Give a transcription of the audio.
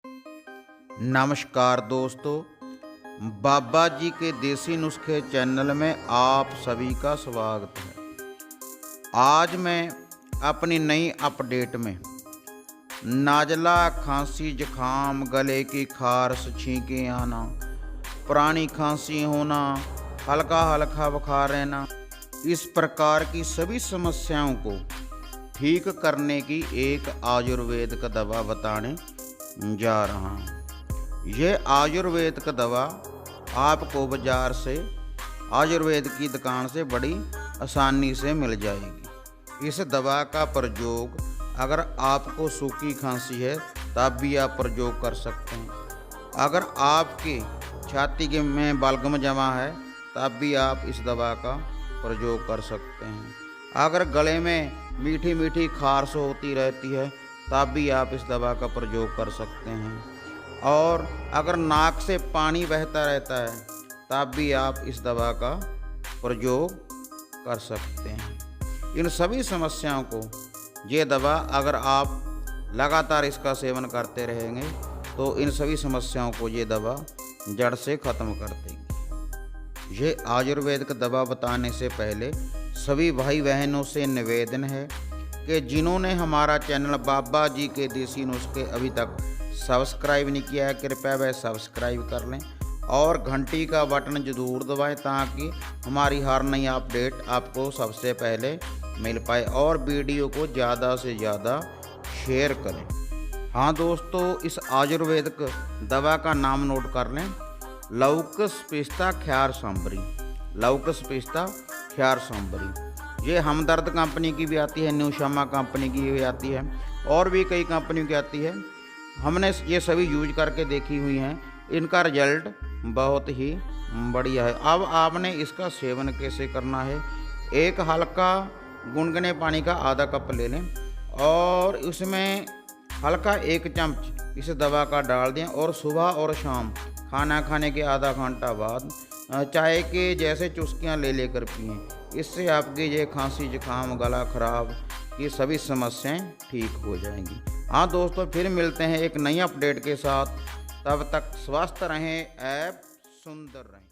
नमस्कार दोस्तों, बाबा जी के देसी नुस्खे चैनल में आप सभी का स्वागत है। आज मैं अपनी नई अपडेट में नाजला, खांसी, जुखाम, गले की खारिश, छींके आना, पुरानी खांसी होना, हल्का हल्का बुखार रहना, इस प्रकार की सभी समस्याओं को ठीक करने की एक आयुर्वेदिक दवा बताने जा रहा हूँ। यह आयुर्वेदिक दवा आपको बाजार से आयुर्वेद की दुकान से बड़ी आसानी से मिल जाएगी। इस दवा का प्रयोग अगर आपको सूखी खांसी है तब भी आप प्रयोग कर सकते हैं। अगर आपके छाती के में बलगम जमा है तब भी आप इस दवा का प्रयोग कर सकते हैं। अगर गले में मीठी मीठी खारिश होती रहती है तब भी आप इस दवा का प्रयोग कर सकते हैं। और अगर नाक से पानी बहता रहता है तब भी आप इस दवा का प्रयोग कर सकते हैं। इन सभी समस्याओं को ये दवा अगर आप लगातार इसका सेवन करते रहेंगे तो इन सभी समस्याओं को ये दवा जड़ से ख़त्म कर देगी। ये आयुर्वेदिक दवा बताने से पहले सभी भाई बहनों से निवेदन है कि जिन्होंने हमारा चैनल बाबा जी के देसी नुस्खे अभी तक सब्सक्राइब नहीं किया है, कृपया वह सब्सक्राइब कर लें और घंटी का बटन जरूर दबाएं ताकि हमारी हर नई अपडेट आपको सबसे पहले मिल पाए और वीडियो को ज़्यादा से ज़्यादा शेयर करें। हाँ दोस्तों, इस आयुर्वेदिक दवा का नाम नोट कर लें, लौक्स पिस्ता ख्यार सांबरी। लौक्स पिस्ता ख्यार सांबरी ये हमदर्द कंपनी की भी आती है, न्यू शर्मा कंपनी की भी आती है और भी कई कंपनियों की आती है। हमने ये सभी यूज करके देखी हुई हैं, इनका रिजल्ट बहुत ही बढ़िया है। अब आपने इसका सेवन कैसे करना है, एक हल्का गुनगुने पानी का आधा कप ले लें और उसमें हल्का 1 चम्मच इस दवा का डाल दें और सुबह और शाम खाना खाने के आधा घंटा बाद चाय के जैसे चुस्कियाँ ले लेकर पिएं। इससे आपकी ये खांसी, जुखाम, गला खराब ये सभी समस्याएं ठीक हो जाएंगी। हाँ दोस्तों, फिर मिलते हैं एक नई अपडेट के साथ। तब तक स्वस्थ रहें, ऐप सुंदर रहें।